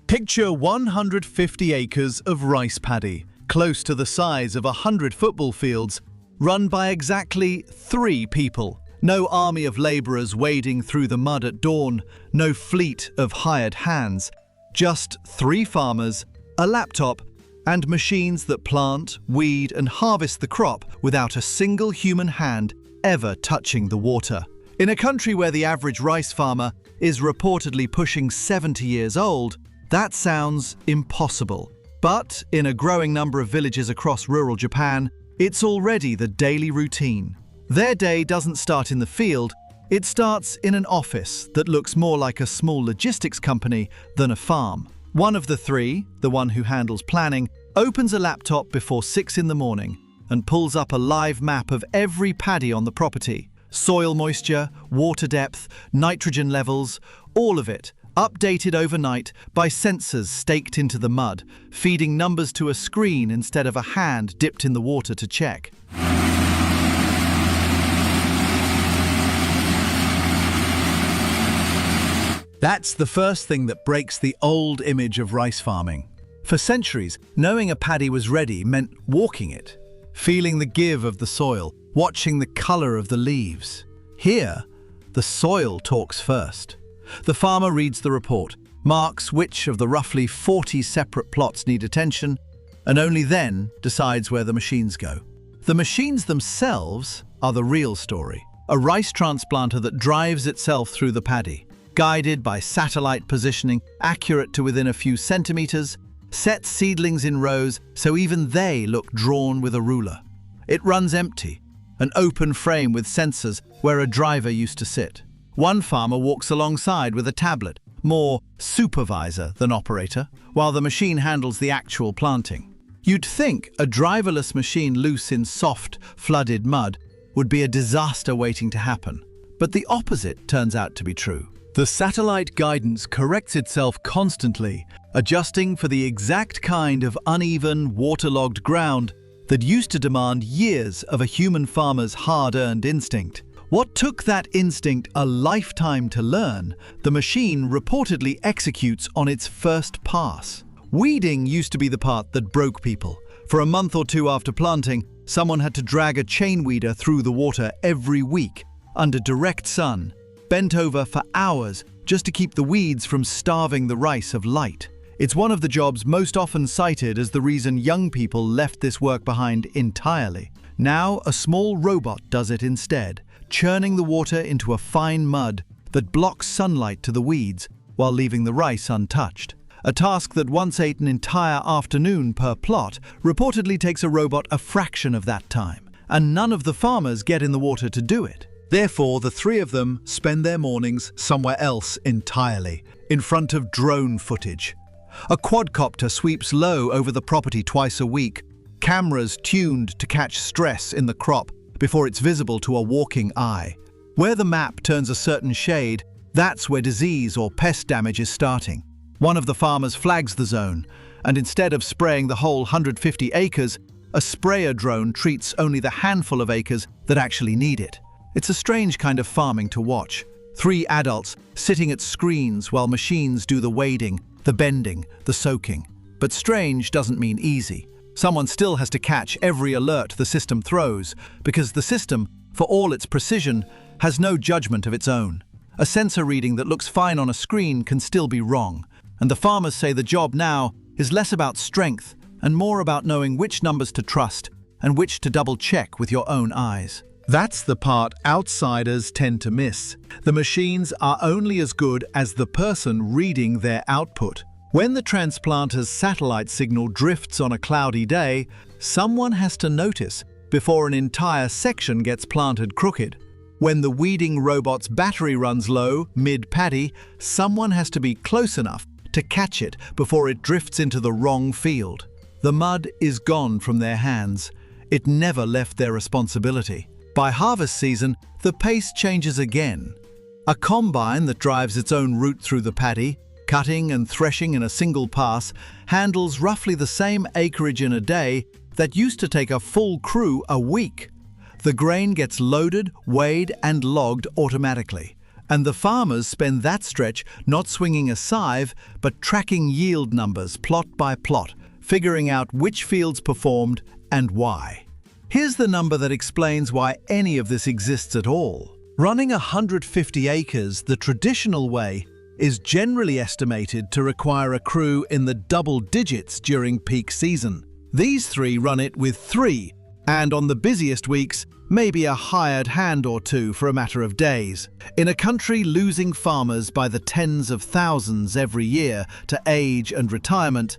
Picture 150 acres of rice paddy, close to the size of 100 football fields, run by exactly 3 people. No army of laborers wading through the mud at dawn, no fleet of hired hands, just 3 farmers, a laptop, and machines that plant, weed, and harvest the crop without a single human hand ever touching the water. In a country where the average rice farmer is reportedly pushing 70 years old, that sounds impossible. But in a growing number of villages across rural Japan, it's already the daily routine. Their day doesn't start in the field, it starts in an office that looks more like a small logistics company than a farm. One of the 3, the one who handles planning, opens a laptop before 6 in the morning and pulls up a live map of every paddy on the property. Soil moisture, water depth, nitrogen levels, all of it updated overnight by sensors staked into the mud, feeding numbers to a screen instead of a hand dipped in the water to check. That's the first thing that breaks the old image of rice farming. For centuries, knowing a paddy was ready meant walking it, feeling the give of the soil, watching the color of the leaves. Here, the soil talks first. The farmer reads the report, marks which of the roughly 40 separate plots need attention, and only then decides where the machines go. The machines themselves are the real story. A rice transplanter that drives itself through the paddy, guided by satellite positioning, accurate to within a few centimeters, sets seedlings in rows so even they look drawn with a ruler. It runs empty, an open frame with sensors where a driver used to sit. One farmer walks alongside with a tablet, more supervisor than operator, while the machine handles the actual planting. You'd think a driverless machine loose in soft, flooded mud would be a disaster waiting to happen, but the opposite turns out to be true. The satellite guidance corrects itself constantly, adjusting for the exact kind of uneven, waterlogged ground that used to demand years of a human farmer's hard-earned instinct. What took that instinct a lifetime to learn, the machine reportedly executes on its first pass. Weeding used to be the part that broke people. For a month or 2 after planting, someone had to drag a chain weeder through the water every week, under direct sun, bent over for hours just to keep the weeds from starving the rice of light. It's one of the jobs most often cited as the reason young people left this work behind entirely. Now, a small robot does it instead, churning the water into a fine mud that blocks sunlight to the weeds while leaving the rice untouched. A task that once ate an entire afternoon per plot reportedly takes a robot a fraction of that time, and none of the farmers get in the water to do it. Therefore, the 3 of them spend their mornings somewhere else entirely, in front of drone footage. A quadcopter sweeps low over the property twice a week, cameras tuned to catch stress in the crop before it's visible to a walking eye. Where the map turns a certain shade, that's where disease or pest damage is starting. One of the farmers flags the zone, and instead of spraying the whole 150 acres, a sprayer drone treats only the handful of acres that actually need it. It's a strange kind of farming to watch. 3 adults sitting at screens while machines do the wading, the bending, the soaking. But strange doesn't mean easy. Someone still has to catch every alert the system throws, because the system, for all its precision, has no judgment of its own. A sensor reading that looks fine on a screen can still be wrong, and the farmers say the job now is less about strength and more about knowing which numbers to trust and which to double-check with your own eyes. That's the part outsiders tend to miss. The machines are only as good as the person reading their output. When the transplanter's satellite signal drifts on a cloudy day, someone has to notice before an entire section gets planted crooked. When the weeding robot's battery runs low, mid-paddy, someone has to be close enough to catch it before it drifts into the wrong field. The mud is gone from their hands. It never left their responsibility. By harvest season, the pace changes again. A combine that drives its own route through the paddy, cutting and threshing in a single pass, handles roughly the same acreage in a day that used to take a full crew a week. The grain gets loaded, weighed, and logged automatically, And the farmers spend that stretch not swinging a scythe, but tracking yield numbers plot by plot, figuring out which fields performed and why. Here's the number that explains why any of this exists at all. Running 150 acres the traditional way is generally estimated to require a crew in the double digits during peak season. These three run it with 3, and on the busiest weeks, maybe a hired hand or two for a matter of days. In a country losing farmers by the tens of thousands every year to age and retirement,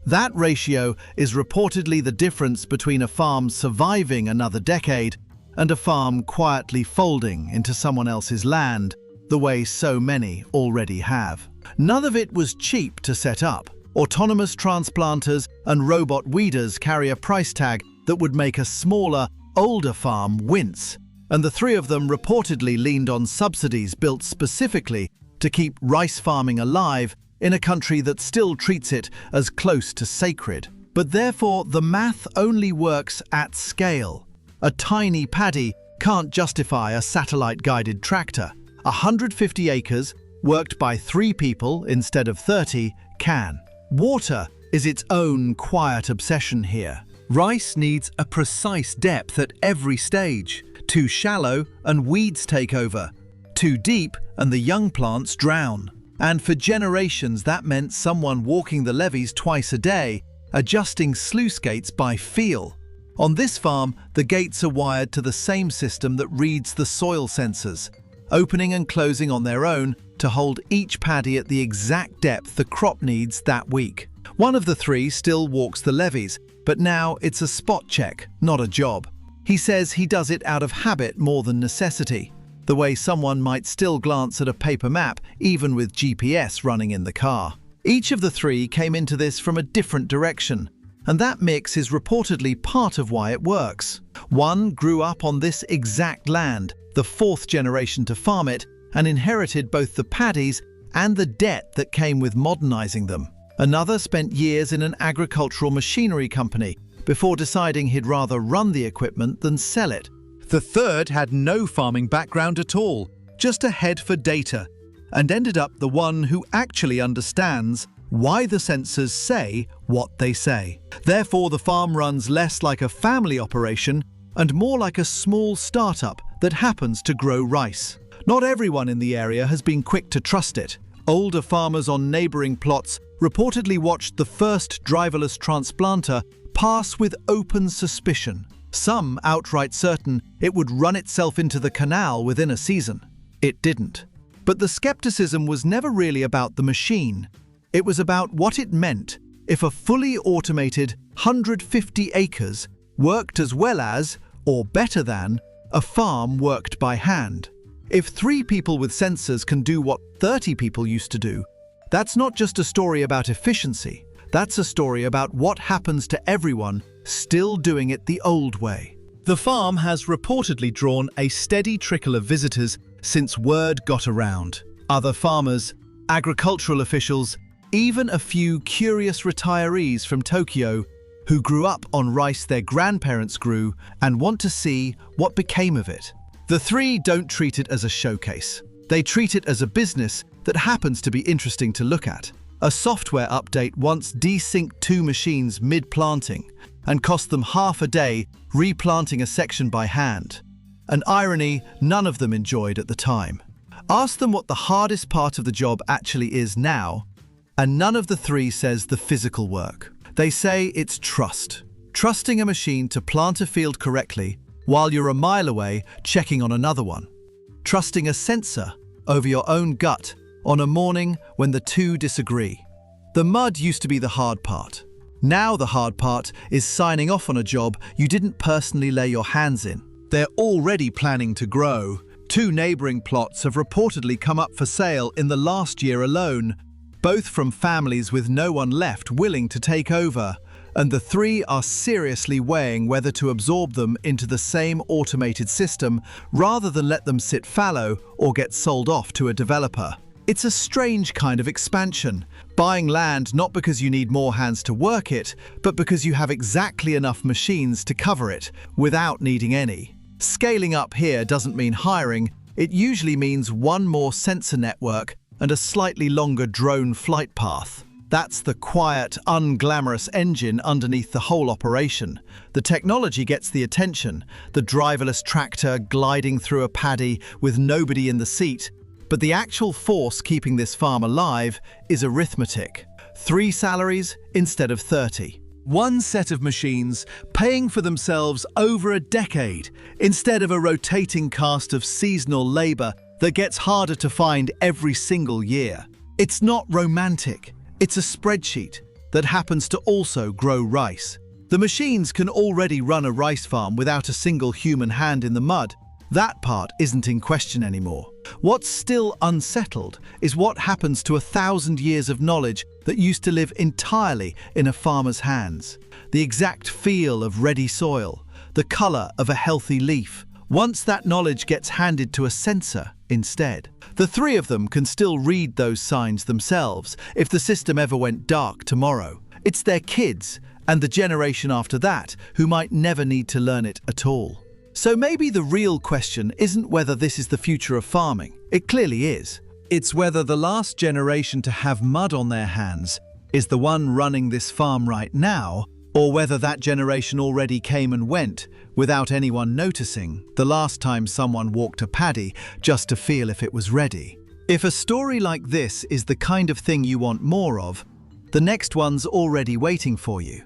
that ratio is reportedly the difference between a farm surviving another decade and a farm quietly folding into someone else's land, the way so many already have. None of it was cheap to set up. Autonomous transplanters and robot weeders carry a price tag that would make a smaller, older farm wince, and the three of them reportedly leaned on subsidies built specifically to keep rice farming alive in a country that still treats it as close to sacred. But therefore, the math only works at scale. A tiny paddy can't justify a satellite-guided tractor. 150 acres, worked by 3 people instead of 30, can. Water is its own quiet obsession here. Rice needs a precise depth at every stage. Too shallow and weeds take over. Too deep and the young plants drown. And for generations that meant someone walking the levees twice a day, adjusting sluice gates by feel. On this farm, the gates are wired to the same system that reads the soil sensors, opening and closing on their own to hold each paddy at the exact depth the crop needs that week. One of the 3 still walks the levees, but now it's a spot check, not a job. He says he does it out of habit more than necessity, the way someone might still glance at a paper map even with GPS running in the car. Each of the 3 came into this from a different direction, and that mix is reportedly part of why it works. One grew up on this exact land, the 4th generation to farm it, and inherited both the paddies and the debt that came with modernizing them. Another spent years in an agricultural machinery company before deciding he'd rather run the equipment than sell it. The 3rd had no farming background at all, just a head for data, and ended up the one who actually understands why the sensors say what they say. Therefore, the farm runs less like a family operation and more like a small startup that happens to grow rice. Not everyone in the area has been quick to trust it. Older farmers on neighboring plots reportedly watched the first driverless transplanter pass with open suspicion. Some outright certain it would run itself into the canal within a season. It didn't. But the skepticism was never really about the machine. It was about what it meant if a fully automated 150 acres worked as well as, or better than, a farm worked by hand. If 3 people with sensors can do what 30 people used to do, that's not just a story about efficiency. That's a story about what happens to everyone still doing it the old way. The farm has reportedly drawn a steady trickle of visitors since word got around. Other farmers, agricultural officials, even a few curious retirees from Tokyo who grew up on rice their grandparents grew and want to see what became of it. The 3 don't treat it as a showcase. They treat it as a business that happens to be interesting to look at. A software update once desynced 2 machines mid-planting and cost them half a day replanting a section by hand. An irony none of them enjoyed at the time. Ask them what the hardest part of the job actually is now, and none of the 3 says the physical work. They say it's trust. Trusting a machine to plant a field correctly while you're a mile away checking on another one. Trusting a sensor over your own gut on a morning when the 2 disagree. The mud used to be the hard part. Now the hard part is signing off on a job you didn't personally lay your hands in. They're already planning to grow. 2 neighboring plots have reportedly come up for sale in the last year alone, both from families with no one left willing to take over, and the 3 are seriously weighing whether to absorb them into the same automated system rather than let them sit fallow or get sold off to a developer. It's a strange kind of expansion, buying land not because you need more hands to work it, but because you have exactly enough machines to cover it without needing any. Scaling up here doesn't mean hiring, it usually means one more sensor network and a slightly longer drone flight path. That's the quiet, unglamorous engine underneath the whole operation. The technology gets the attention, the driverless tractor gliding through a paddy with nobody in the seat. But the actual force keeping this farm alive is arithmetic. 3 salaries instead of 30. One set of machines paying for themselves over a decade instead of a rotating cast of seasonal labor that gets harder to find every single year. It's not romantic. It's a spreadsheet that happens to also grow rice. The machines can already run a rice farm without a single human hand in the mud. That part isn't in question anymore. What's still unsettled is what happens to 1,000 years of knowledge that used to live entirely in a farmer's hands. The exact feel of ready soil, the color of a healthy leaf. Once that knowledge gets handed to a sensor instead. The 3 of them can still read those signs themselves if the system ever went dark tomorrow. It's their kids and the generation after that who might never need to learn it at all. So maybe the real question isn't whether this is the future of farming. It clearly is. It's whether the last generation to have mud on their hands is the one running this farm right now, or whether that generation already came and went without anyone noticing the last time someone walked a paddy just to feel if it was ready. If a story like this is the kind of thing you want more of, the next one's already waiting for you.